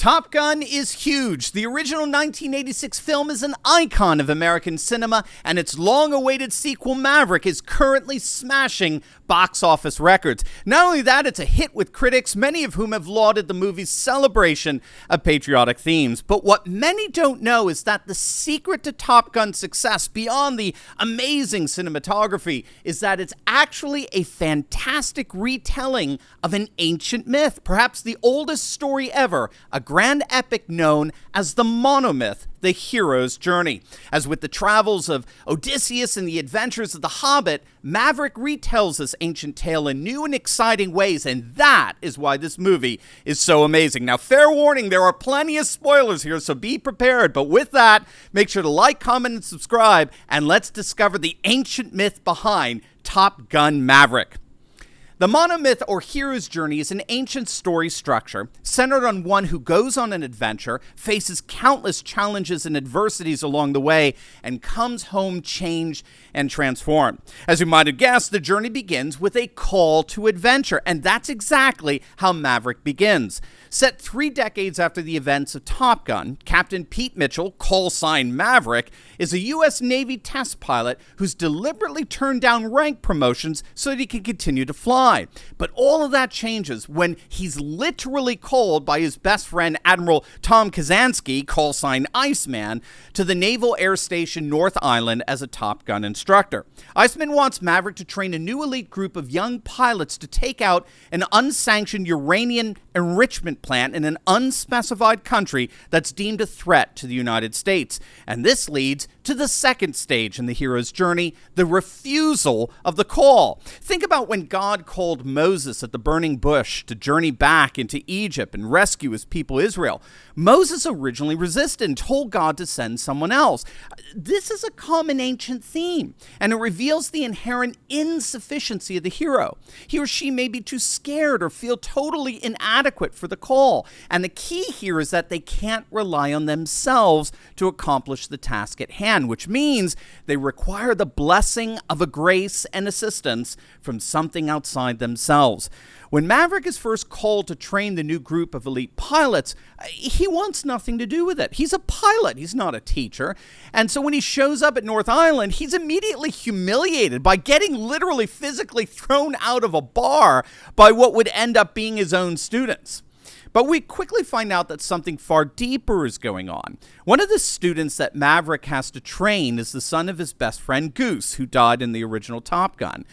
Top Gun is huge. The original 1986 film is an icon of American cinema, and its long-awaited sequel, Maverick, is currently smashing box office records. Not only that, it's a hit with critics, many of whom have lauded the movie's celebration of patriotic themes. But what many don't know is that the secret to Top Gun's success, beyond the amazing cinematography, is that it's actually a fantastic retelling of an ancient myth, perhaps the oldest story ever, a grand epic known as the monomyth, the hero's journey. As with the travels of Odysseus and the adventures of the Hobbit, Maverick retells this ancient tale in new and exciting ways, and that is why this movie is so amazing. Now, fair warning, there are plenty of spoilers here, so be prepared. But with that, make sure to like, comment, and subscribe, and let's discover the ancient myth behind Top Gun Maverick. The monomyth, or hero's journey, is an ancient story structure centered on one who goes on an adventure, faces countless challenges and adversities along the way, and comes home changed and transformed. As you might have guessed, the journey begins with a call to adventure, and that's exactly how Maverick begins. Set 3 decades after the events of Top Gun, Captain Pete Mitchell, call sign Maverick, is a U.S. Navy test pilot who's deliberately turned down rank promotions so that he can continue to fly. But all of that changes when he's literally called by his best friend, Admiral Tom Kazansky, call sign Iceman, to the Naval Air Station North Island as a Top Gun instructor. Iceman wants Maverick to train a new elite group of young pilots to take out an unsanctioned uranium enrichment plant in an unspecified country that's deemed a threat to the United States. And this leads to the second stage in the hero's journey, the refusal of the call. Think about when God called Moses at the burning bush to journey back into Egypt and rescue his people Israel. Moses originally resisted and told God to send someone else. This is a common ancient theme, and it reveals the inherent insufficiency of the hero. He or she may be too scared or feel totally inadequate for the call, and the key here is that they can't rely on themselves to accomplish the task at hand, which means they require the blessing of a grace and assistance from something outside themselves. When Maverick is first called to train the new group of elite pilots, he wants nothing to do with it. He's a pilot. He's not a teacher. And so when he shows up at North Island, he's immediately humiliated by getting literally physically thrown out of a bar by what would end up being his own students. But we quickly find out that something far deeper is going on. One of the students that Maverick has to train is the son of his best friend Goose, who died in the original Top Gun.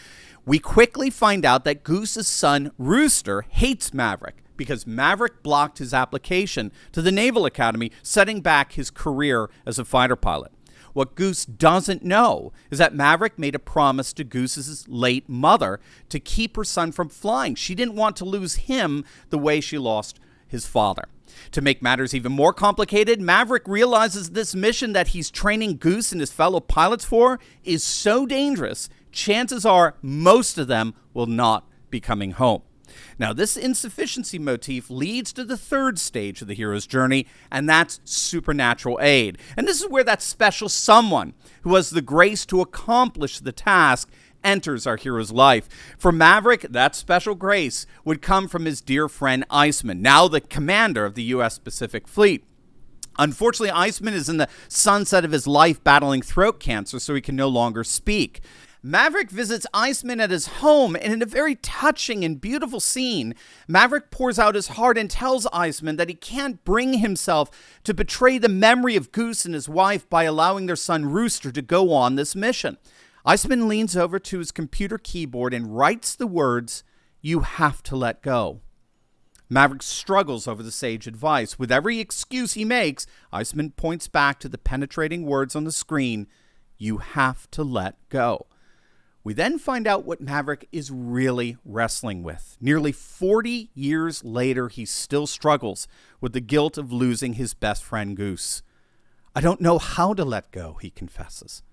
We quickly find out that Goose's son, Rooster, hates Maverick because Maverick blocked his application to the Naval Academy, setting back his career as a fighter pilot. What Goose doesn't know is that Maverick made a promise to Goose's late mother to keep her son from flying. She didn't want to lose him the way she lost his father. To make matters even more complicated, Maverick realizes this mission that he's training Goose and his fellow pilots for is so dangerous, chances are most of them will not be coming home. Now, this insufficiency motif leads to the third stage of the hero's journey, and that's supernatural aid. And this is where that special someone who has the grace to accomplish the task enters our hero's life. For Maverick, that special grace would come from his dear friend Iceman, now the commander of the U.S. Pacific Fleet. Unfortunately, Iceman is in the sunset of his life battling throat cancer, so he can no longer speak. Maverick visits Iceman at his home, and in a very touching and beautiful scene, Maverick pours out his heart and tells Iceman that he can't bring himself to betray the memory of Goose and his wife by allowing their son Rooster to go on this mission. Iceman leans over to his computer keyboard and writes the words, "You have to let go." Maverick struggles over the sage advice. With every excuse he makes, Iceman points back to the penetrating words on the screen, "You have to let go." We then find out what Maverick is really wrestling with. Nearly 40 years later, he still struggles with the guilt of losing his best friend Goose. "I don't know how to let go," he confesses.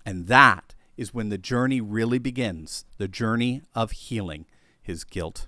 And that is when the journey really begins, the journey of healing his guilt.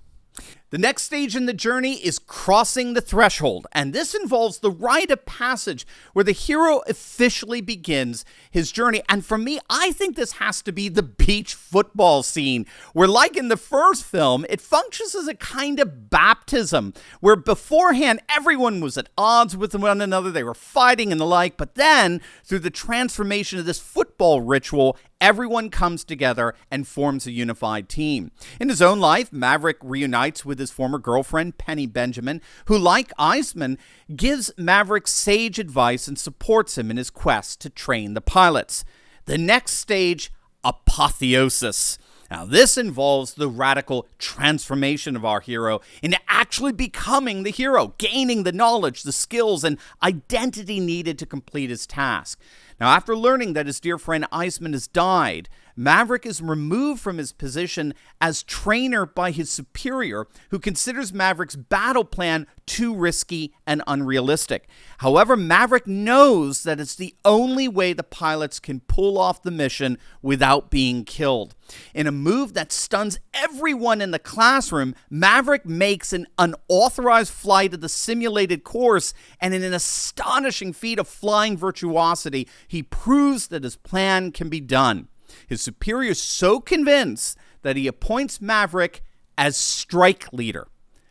The next stage in the journey is crossing the threshold, and this involves the rite of passage where the hero officially begins his journey. And for me, I think this has to be the beach football scene, where like in the first film, it functions as a kind of baptism, where beforehand everyone was at odds with one another, they were fighting and the like, but then through the transformation of this football ritual, everyone comes together and forms a unified team. In his own life, Maverick reunites with his former girlfriend, Penny Benjamin, who, like Eisman, gives Maverick sage advice and supports him in his quest to train the pilots. The next stage, apotheosis. Now, this involves the radical transformation of our hero into actually becoming the hero, gaining the knowledge, the skills, and identity needed to complete his task. Now, after learning that his dear friend Eisman has died, Maverick is removed from his position as trainer by his superior, who considers Maverick's battle plan too risky and unrealistic. However, Maverick knows that it's the only way the pilots can pull off the mission without being killed. In a move that stuns everyone in the classroom, Maverick makes an unauthorized flight of the simulated course, and in an astonishing feat of flying virtuosity, he proves that his plan can be done. His superior is so convinced that he appoints Maverick as strike leader.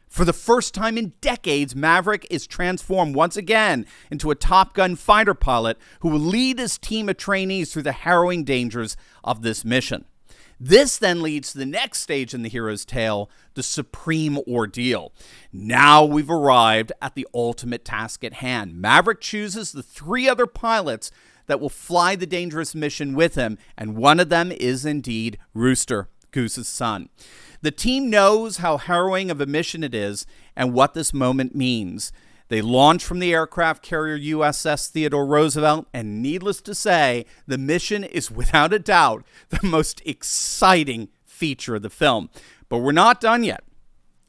For the first time in decades, Maverick is transformed once again into a Top Gun fighter pilot who will lead his team of trainees through the harrowing dangers of this mission. This then leads to the next stage in the hero's tale, the supreme ordeal. Now we've arrived at the ultimate task at hand. Maverick chooses the 3 other pilots that will fly the dangerous mission with him, and one of them is indeed Rooster, Goose's son. The team knows how harrowing of a mission it is and what this moment means. They launch from the aircraft carrier USS Theodore Roosevelt, and needless to say, the mission is without a doubt the most exciting feature of the film. But we're not done yet.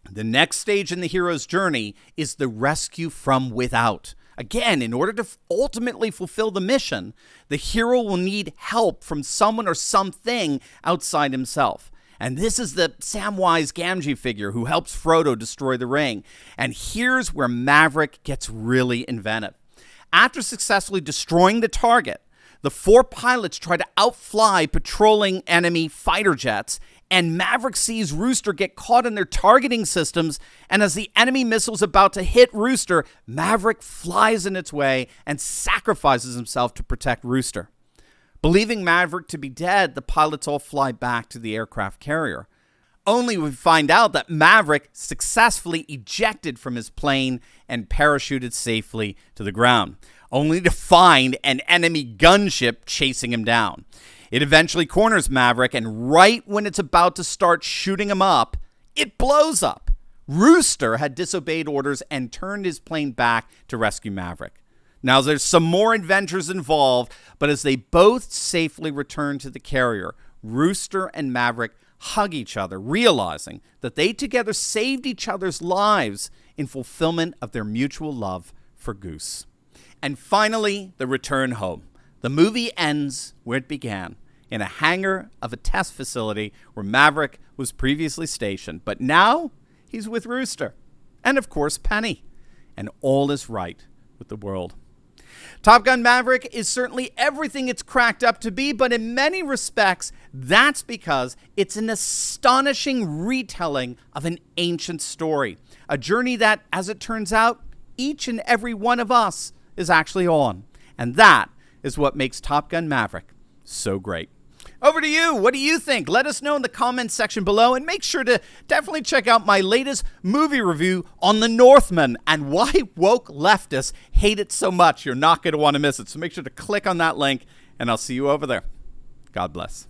The next stage in the hero's journey is the rescue from without. Again, in order to ultimately fulfill the mission, the hero will need help from someone or something outside himself. And this is the Samwise Gamgee figure who helps Frodo destroy the ring. And here's where Maverick gets really inventive. After successfully destroying the target, the 4 pilots try to outfly patrolling enemy fighter jets, and Maverick sees Rooster get caught in their targeting systems, and as the enemy missile's about to hit Rooster, Maverick flies in its way and sacrifices himself to protect Rooster. Believing Maverick to be dead, the pilots all fly back to the aircraft carrier. Only we find out that Maverick successfully ejected from his plane and parachuted safely to the ground, only to find an enemy gunship chasing him down. It eventually corners Maverick, and right when it's about to start shooting him up, it blows up. Rooster had disobeyed orders and turned his plane back to rescue Maverick. Now, there's some more adventures involved, but as they both safely return to the carrier, Rooster and Maverick hug each other, realizing that they together saved each other's lives in fulfillment of their mutual love for Goose. And finally, the return home. The movie ends where it began, in a hangar of a test facility where Maverick was previously stationed. But now, he's with Rooster, and of course, Penny, and all is right with the world. Top Gun Maverick is certainly everything it's cracked up to be, but in many respects, that's because it's an astonishing retelling of an ancient story. A journey that, as it turns out, each and every one of us is actually on. And that is what makes Top Gun Maverick so great. Over to you. What do you think? Let us know in the comments section below, and make sure to definitely check out my latest movie review on The Northman and why woke leftists hate it so much. You're not going to want to miss it. So make sure to click on that link, and I'll see you over there. God bless.